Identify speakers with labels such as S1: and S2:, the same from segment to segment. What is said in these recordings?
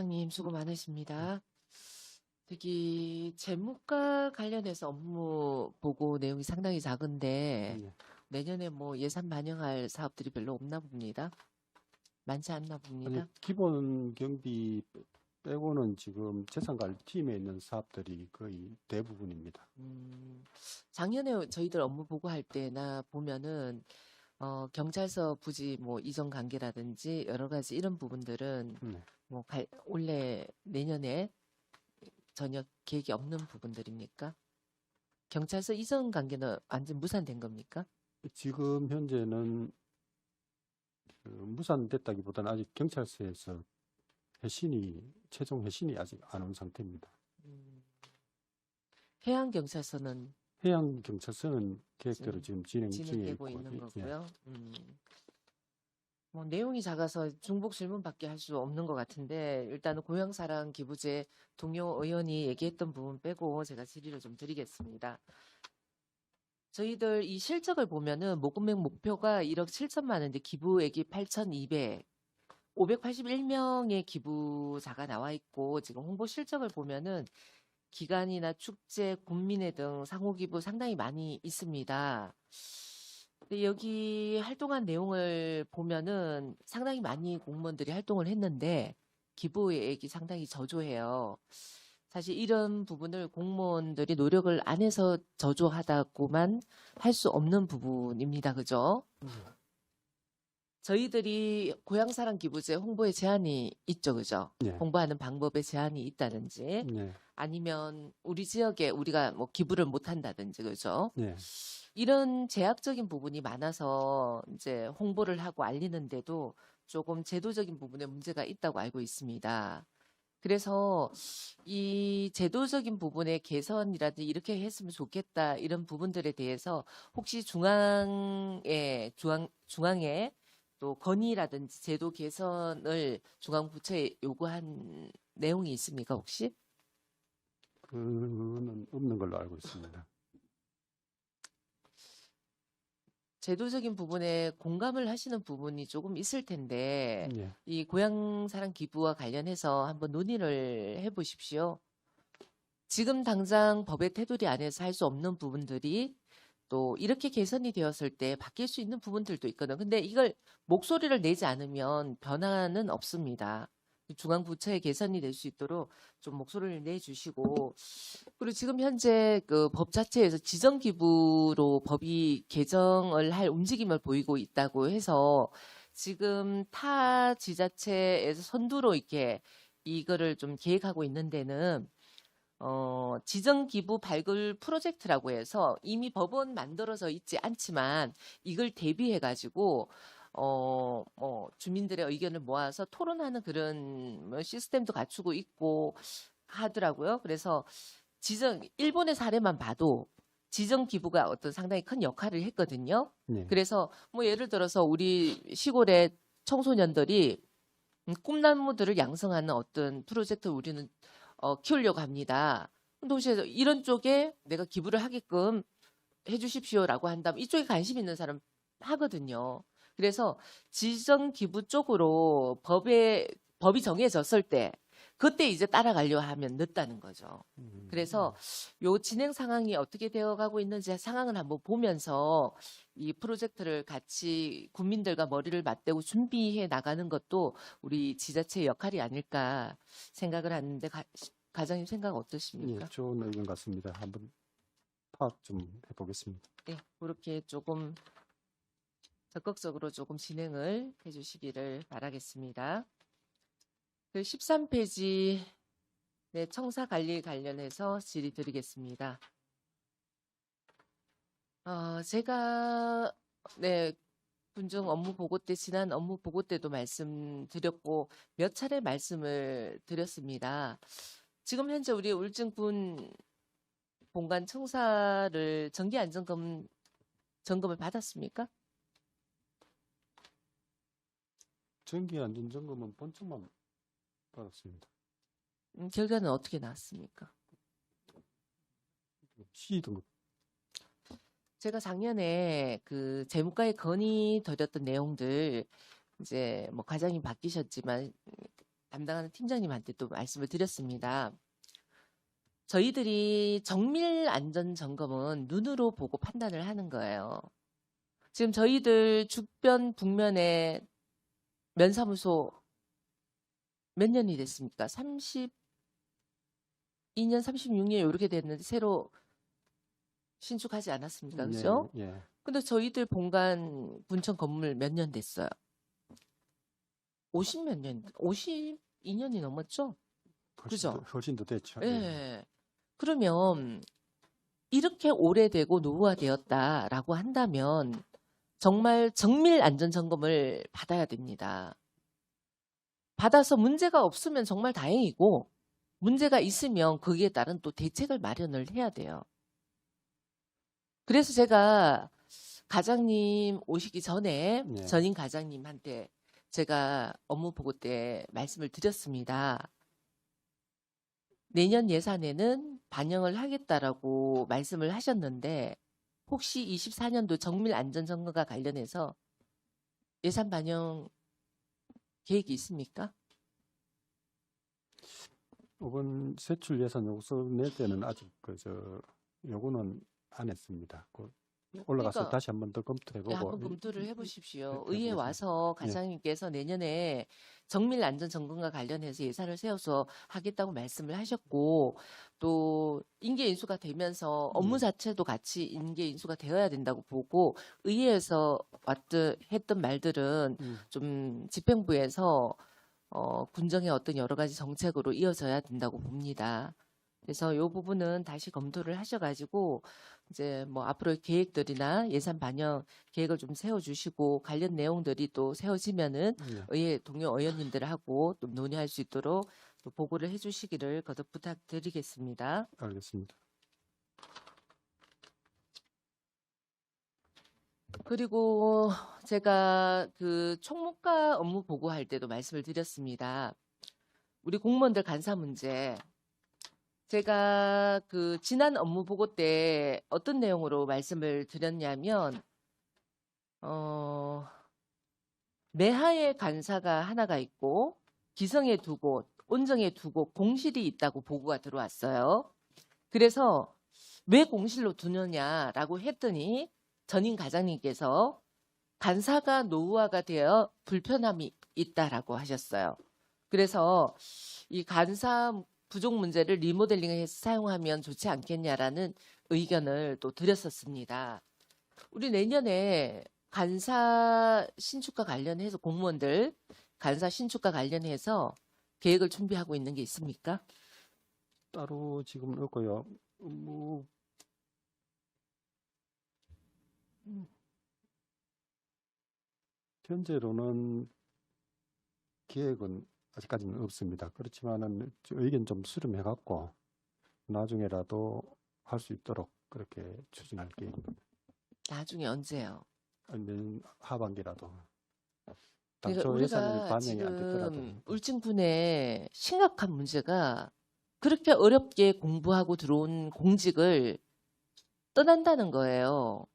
S1: 님 수고 많으십니다. 특히 재무과 관련해서 업무 보고 내용이 상당히 작은데
S2: 예.
S1: 내년에 뭐 예산 반영할 사업들이 별로 없나 봅니다. 많지 않나
S2: 아니,
S1: 봅니다.
S2: 기본 경비 빼고는 지금 재산관리팀에 있는 사업들이 거의 대부분입니다.
S1: 작년에 저희들 업무 보고할 때나 보면은 경찰서 부지 뭐 이전 관계라든지 여러 가지 이런 부분들은
S2: 네.
S1: 뭐 올해 내년에 전혀 계획이 없는 부분들입니까? 경찰서 이전 관계는 완전 무산된 겁니까?
S2: 지금 현재는 무산됐다기보다는 아직 경찰서에서 최종 회신이 아직 안 온 상태입니다.
S1: 음, 해양경찰서는
S2: 해양경찰서는 계획대로
S1: 지금
S2: 지금 진행 중에
S1: 진행되고
S2: 있고,
S1: 있는
S2: 예.
S1: 거고요. 뭐 내용이 작아서 중복 질문밖에 할 수 없는 것 같은데 일단은 고향사랑 기부제 동료 의원이 얘기했던 부분 빼고 제가 질의를 좀 드리겠습니다. 저희들 이 실적을 보면은 모금액 목표가 1억 7천만 원인데 기부액이 8,200, 581명의 기부자가 나와 있고 지금 홍보 실적을 보면은 기간이나 축제, 군민회 등 상호기부 상당히 많이 있습니다. 근데 여기 활동한 내용을 보면은 상당히 많이 공무원들이 활동을 했는데 기부액이 상당히 저조해요. 사실 이런 부분을 공무원들이 노력을 안 해서 저조하다고만 할 수 없는 부분입니다. 그죠? 저희들이 고향사랑 기부제 홍보에 제한이 있죠. 그죠?
S2: 예.
S1: 홍보하는 방법에 제한이 있다든지
S2: 예.
S1: 아니면 우리 지역에 우리가 뭐 기부를 못 한다든지 그죠?
S2: 예.
S1: 이런 제약적인 부분이 많아서 이제 홍보를 하고 알리는데도 조금 제도적인 부분에 문제가 있다고 알고 있습니다. 그래서 이 제도적인 부분의 개선이라든지 이렇게 했으면 좋겠다 이런 부분들에 대해서 혹시 중앙에 또 건의라든지 제도 개선을 중앙부처에 요구한 내용이 있습니까 혹시?
S2: 그거는 없는 걸로 알고 있습니다.
S1: 제도적인 부분에 공감을 하시는 부분이 조금 있을 텐데
S2: 예.
S1: 이 고향사랑 기부와 관련해서 한번 논의를 해보십시오. 지금 당장 법의 테두리 안에서 할 수 없는 부분들이 또 이렇게 개선이 되었을 때 바뀔 수 있는 부분들도 있거든. 근데 이걸 목소리를 내지 않으면 변화는 없습니다. 중앙부처의 개선이 될 수 있도록 좀 목소리를 내주시고 그리고 지금 현재 그 법 자체에서 지정기부로 법이 개정을 할 움직임을 보이고 있다고 해서 지금 타 지자체에서 선두로 이렇게 이거를 좀 계획하고 있는 데는 지정기부 발굴 프로젝트라고 해서 이미 법은 만들어져 있지 않지만 이걸 대비해가지고 주민들의 의견을 모아서 토론하는 그런 뭐 시스템도 갖추고 있고 하더라고요. 그래서 일본의 사례만 봐도 지정 기부가 어떤 상당히 큰 역할을 했거든요.
S2: 예.
S1: 그래서 뭐 예를 들어서 우리 시골의 청소년들이 꿈나무들을 양성하는 어떤 프로젝트를 우리는 키우려고 합니다. 도시에서 이런 쪽에 내가 기부를 하게끔 해주십시오라고 한다면 이쪽에 관심 있는 사람 하거든요. 그래서 지정 기부 쪽으로 법이 정해졌을 때 그때 이제 따라가려 하면 늦다는 거죠. 그래서 요 진행 상황이 어떻게 되어가고 있는지 상황을 한번 보면서 이 프로젝트를 같이 국민들과 머리를 맞대고 준비해 나가는 것도 우리 지자체의 역할이 아닐까 생각을 하는데 과장님 생각
S2: 예,
S1: 어떠십니까?
S2: 좋은 의견 같습니다. 한번 파악 좀 해보겠습니다.
S1: 네, 그렇게 조금 적극적으로 조금 진행을 해주시기를 바라겠습니다. 그 13페이지 네, 청사 관리 관련해서 질의 드리겠습니다. 제가 네, 군중 업무 보고 때 지난 업무 보고 때도 말씀드렸고 몇 차례 말씀을 드렸습니다. 지금 현재 우리 울진군 본관 청사를 정기 안전검 점검을 받았습니까?
S2: 정기 안전점검은 본청만 받았습니다.
S1: 결과는 어떻게 나왔습니까?
S2: C 등급.
S1: 제가 작년에 그 재무과에 건의 드렸던 내용들 이제 뭐 과장님 바뀌셨지만 담당하는 팀장님한테 또 말씀을 드렸습니다. 저희들이 정밀 안전 점검은 눈으로 보고 판단을 하는 거예요. 지금 저희들 주변 북면에 면사무소 몇 년이 됐습니까? 32년, 36년 이렇게 됐는데 새로 신축하지 않았습니까? 그죠?
S2: 예, 예.
S1: 근데 저희들 본관 군청 건물 몇 년 됐어요? 50몇 년, 52년이 넘었죠? 그죠?
S2: 훨씬 더 됐죠.
S1: 예. 그러면 이렇게 오래되고 노후화되었다라고 한다면 정말 정밀 안전 점검을 받아야 됩니다. 받아서 문제가 없으면 정말 다행이고 문제가 있으면 거기에 따른 또 대책을 마련을 해야 돼요. 그래서 제가 과장님 오시기 전에
S2: 예.
S1: 전임 과장님한테 제가 업무 보고 때 말씀을 드렸습니다. 내년 예산에는 반영을 하겠다라고 말씀을 하셨는데 혹시 24년도 정밀 안전 점검과 관련해서 예산 반영 계획이 있습니까?
S2: 이번 세출 예산 요구서 낼 때는 아직 요거는 안 했습니다. 올라가서
S1: 그러니까
S2: 다시 한번 더 검토해보고.
S1: 한번 검토를 해보십시오.
S2: 예,
S1: 의회에
S2: 해보겠습니다.
S1: 와서
S2: 예.
S1: 과장님께서 내년에 정밀 안전 점검과 관련해서 예산을 세워서 하겠다고 말씀을 하셨고 또 인계 인수가 되면서 업무 자체도 같이 인계 인수가 되어야 된다고 보고 의회에서 했던 말들은 좀 집행부에서 군정의 어떤 여러 가지 정책으로 이어져야 된다고 봅니다. 그래서 이 부분은 다시 검토를 하셔가지고 이제 뭐 앞으로 계획들이나 예산 반영 계획을 좀 세워주시고 관련 내용들이 또 세워지면은
S2: 예.
S1: 의회 동료 의원님들하고 또 논의할 수 있도록 또 보고를 해주시기를 거듭 부탁드리겠습니다.
S2: 알겠습니다.
S1: 그리고 제가 그 총무과 업무 보고할 때도 말씀을 드렸습니다. 우리 공무원들 간사 문제. 제가 그 지난 업무 보고 때 어떤 내용으로 말씀을 드렸냐면 매하에 간사가 하나가 있고 기성에 2곳, 온정에 2곳 공실이 있다고 보고가 들어왔어요. 그래서 왜 공실로 두느냐라고 했더니 전임 과장님께서 간사가 노후화가 되어 불편함이 있다라고 하셨어요. 그래서 이 간사 부족 문제를 리모델링해서 사용하면 좋지 않겠냐라는 의견을 또 드렸었습니다. 우리 내년에 간사 신축과 관련해서 공무원들 간사 신축과 관련해서 계획을 준비하고 있는 게 있습니까?
S2: 따로 지금 없고요. 현재로는 계획은 아직까지는 없습니다. 그렇지만은 의견 좀 수렴해갖고 나중에라도 할 수 있도록 그렇게 추진할 계획입니다.
S1: 나중에 언제요?
S2: 내년 하반기라도.
S1: 그러니까
S2: 당초 예산이
S1: 우리가
S2: 반영이 안 됐더라도.
S1: 지금 울진군의 심각한 문제가 그렇게 어렵게 공부하고 들어온 공직을 떠난다는 거예요.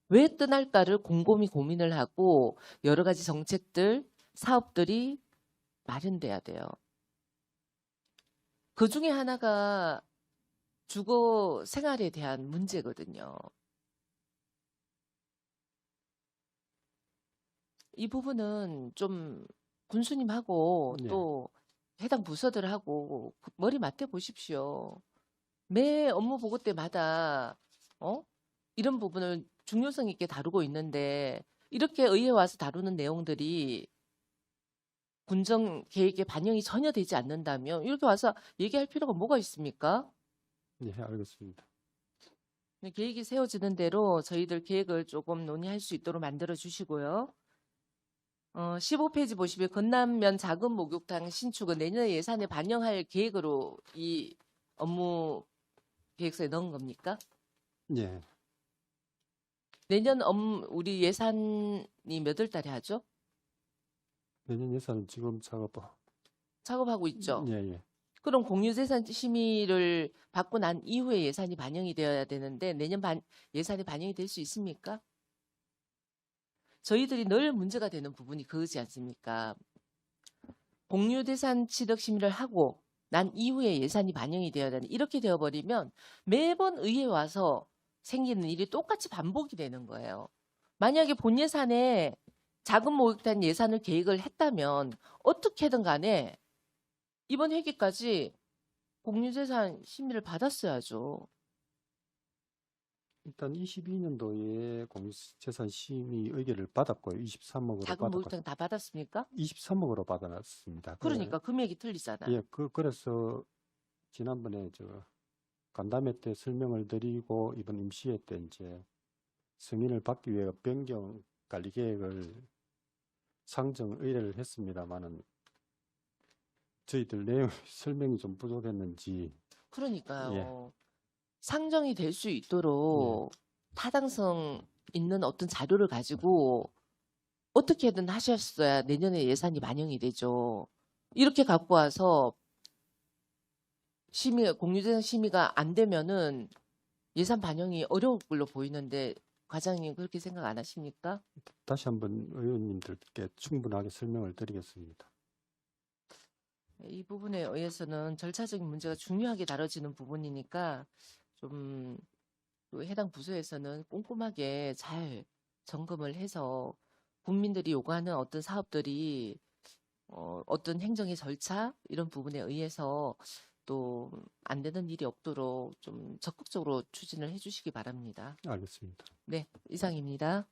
S1: 왜 떠날까를 곰곰이 고민을 하고 여러 가지 정책들, 사업들이 마련돼야 돼요. 그 중에 하나가 주거 생활에 대한 문제거든요. 이 부분은 좀 군수님하고
S2: 네.
S1: 또 해당 부서들하고 머리 맞대 보십시오. 매 업무 보고 때마다 이런 부분을 중요성 있게 다루고 있는데 이렇게 의회에 와서 다루는 내용들이 군정 계획에 반영이 전혀 되지 않는다면 이렇게 와서 얘기할 필요가 뭐가 있습니까?
S2: 예, 알겠습니다.
S1: 계획이 세워지는 대로 저희들 계획을 조금 논의할 수 있도록 만들어 주시고요. 15페이지 보시면 건남면 작은 목욕탕 신축은 내년에 예산에 반영할 계획으로 이 업무 계획서에 넣은 겁니까?
S2: 예.
S1: 내년 우리 예산이 몇 월 달에 하죠?
S2: 내년 예산은 지금
S1: 작업하고 있죠.
S2: 예, 예.
S1: 그럼 공유재산 심의를 받고 난 이후에 예산이 반영이 되어야 되는데 내년 예산이 반영이 될 수 있습니까? 저희들이 늘 문제가 되는 부분이 그거지 않습니까? 공유재산 취득 심의를 하고 난 이후에 예산이 반영이 되어야 되는 이렇게 되어버리면 매번 의회에 와서 생기는 일이 똑같이 반복이 되는 거예요. 만약에 본 예산에 자금 모익된 예산을 계획을 했다면 어떻게든 간에 이번 회기까지 공유재산 심의를 받았어야죠.
S2: 일단 22년도에 공유재산 심의 의결을 받았고요. 23억으로
S1: 자금
S2: 받았고
S1: 모익된 다 받았습니까?
S2: 23억으로 받아놨습니다.
S1: 그러니까 금액이 틀리잖아요.
S2: 예, 그래서 지난번에 저 간담회 때 설명을 드리고 이번 임시회 때 이제 승인을 받기 위해 변경 관리 계획을 상정 의뢰를 했습니다만은 저희들 내용 설명이 좀 부족했는지
S1: 그러니까요.
S2: 예.
S1: 상정이 될 수 있도록 타당성 있는 어떤 자료를 가지고 어떻게든 하셨어야 내년에 예산이 반영이 되죠. 이렇게 갖고 와서 공유재산 심의가 안 되면은 예산 반영이 어려울 걸로 보이는데 과장님 그렇게 생각 안 하십니까?
S2: 다시 한번 의원님들께 충분하게 설명을 드리겠습니다.
S1: 이 부분에 의해서는 절차적인 문제가 중요하게 다뤄지는 부분이니까 좀그 해당 부서에서는 꼼꼼하게 잘 점검을 해서 국민들이 요구하는 어떤 사업들이 어떤 행정의 절차 이런 부분에 의해서 또 안 되는 일이 없도록 좀 적극적으로 추진을 해주시기 바랍니다.
S2: 알겠습니다.
S1: 네, 이상입니다.